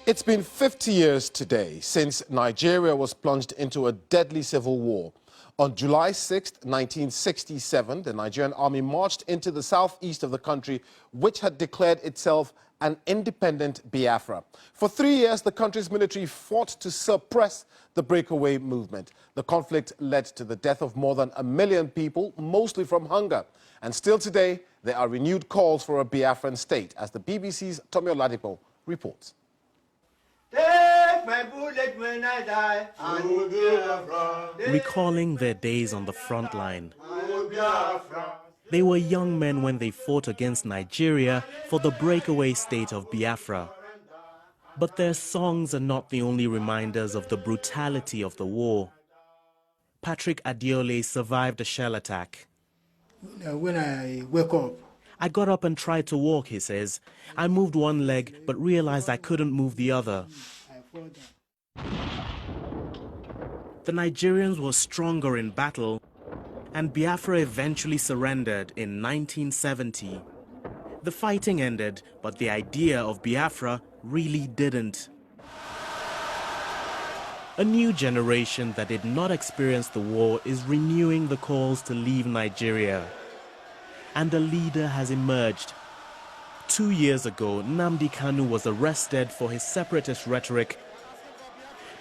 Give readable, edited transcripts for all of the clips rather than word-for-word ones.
It's been 50 years today since Nigeria was plunged into a deadly civil war. On July 6, 1967, the Nigerian army marched into the southeast of the country, which had declared itself an independent Biafra. For 3 years, the country's military fought to suppress the breakaway movement. The conflict led to the death of more than 1 million people, mostly from hunger. And still today, there are renewed calls for a Biafran state, as the BBC's Tommy Oladipo reports. Take my bullet when I die. I will Biafra. Recalling their days on the front line. They were young men when they fought against Nigeria for the breakaway state of Biafra. But their songs are not the only reminders of the brutality of the war. Patrick Adiole survived a shell attack. When I wake up, I got up and tried to walk, he says. I moved one leg, but realized I couldn't move the other. The Nigerians were stronger in battle, and Biafra eventually surrendered in 1970. The fighting ended, but the idea of Biafra really didn't. A new generation that did not experience the war is renewing the calls to leave Nigeria. And a leader has emerged. 2 years ago, Nnamdi Kanu was arrested for his separatist rhetoric,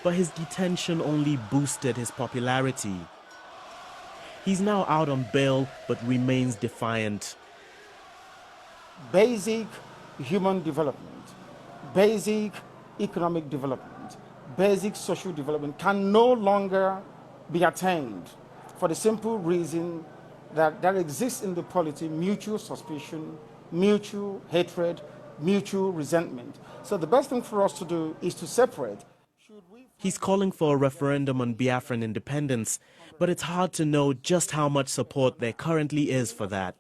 but his detention only boosted his popularity. He's now out on bail, but remains defiant. Basic human development, basic economic development, basic social development can no longer be attained for the simple reason that there exists in the polity mutual suspicion, mutual hatred, mutual resentment. So the best thing for us to do is to separate. He's calling for a referendum on Biafran independence, but it's hard to know just how much support there currently is for that.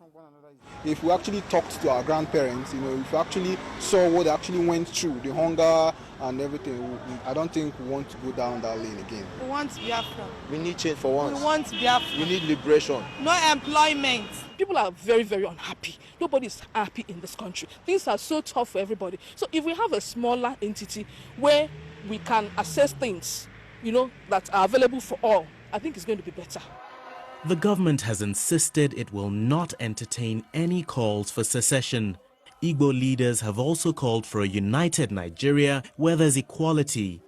If we actually talked to our grandparents, if we actually saw what they actually went through, the hunger and everything, I don't think we want to go down that lane again. We want Biafra. We need change for once. We want Biafra. We need liberation. No employment. People are very, very unhappy. Nobody's happy in this country. Things are so tough for everybody. So if we have a smaller entity where we can assess things, that are available for all, I think it's going to be better. The government has insisted it will not entertain any calls for secession. Igbo leaders have also called for a united Nigeria where there's equality.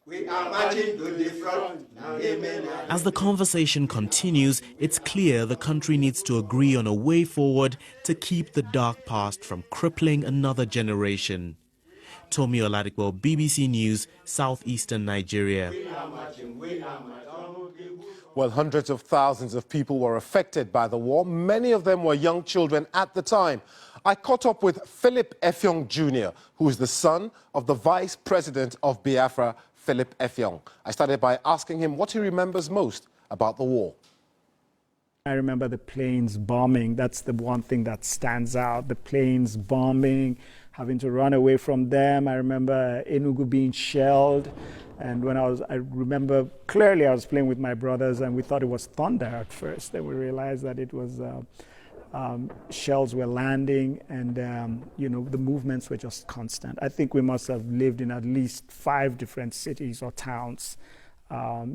We are marching to the front. Amen. As the conversation continues, it's clear the country needs to agree on a way forward to keep the dark past from crippling another generation. Tommy Oladipo, BBC News, southeastern Nigeria. Well, hundreds of thousands of people were affected by the war. Many of them were young children at the time. I caught up with Philip Effiong Jr., who is the son of the vice president of Biafra, Philip Effiong. I started by asking him what he remembers most about the war. I remember the planes bombing. That's the one thing that stands out. The planes bombing, having to run away from them. I remember Enugu being shelled. And I remember clearly I was playing with my brothers and we thought it was thunder at first. Then we realized that it was shells were landing and, the movements were just constant. I think we must have lived in at least 5 different cities or towns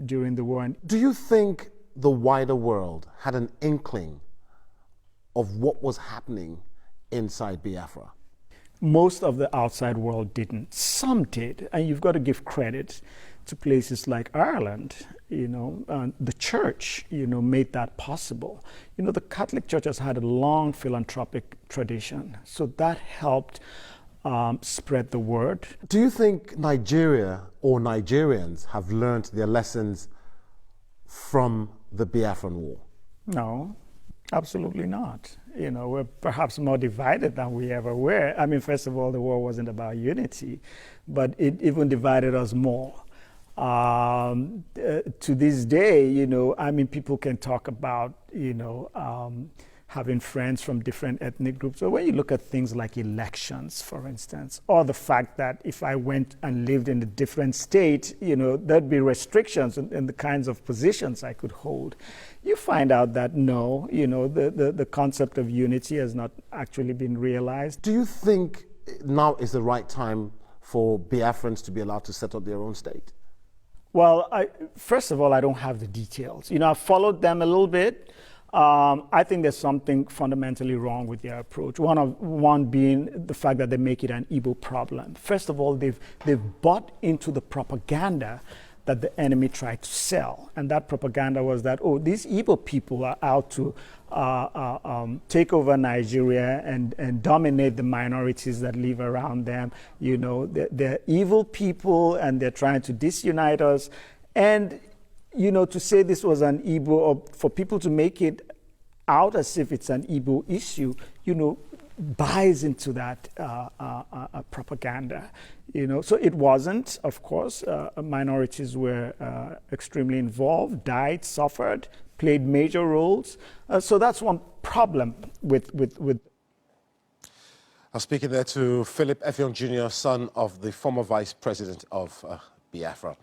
during the war. Do you think the wider world had an inkling of what was happening inside Biafra? Most of the outside world didn't. Some did, and you've got to give credit to places like Ireland. The church, made that possible. The Catholic Church has had a long philanthropic tradition, so that helped spread the word. Do you think Nigeria or Nigerians have learned their lessons from the Biafran War? No. Absolutely not. We're perhaps more divided than we ever were. I mean, first of all, the war wasn't about unity, but it even divided us more. To this day, people can talk about, having friends from different ethnic groups. So when you look at things like elections, for instance, or the fact that if I went and lived in a different state, there'd be restrictions in the kinds of positions I could hold. You find out that no, the concept of unity has not actually been realized. Do you think now is the right time for Biafrans to be allowed to set up their own state? Well, first of all, I don't have the details. You know, I've followed them a little bit. I think there's something fundamentally wrong with their approach. One being the fact that they make it an Igbo problem. First of all, they've bought into the propaganda that the enemy tried to sell. And that propaganda was that, oh, these Igbo people are out to take over Nigeria and dominate the minorities that live around them. You know, they're evil people and they're trying to disunite us. And, you know, to say this was an Igbo, or for people to make it out as if it's an Igbo issue, you know, buys into that propaganda, you know. So it wasn't, of course. Minorities were extremely involved, died, suffered, played major roles. So that's one problem with. I was speaking there to Philip Effiong Jr., son of the former vice president of Biafra.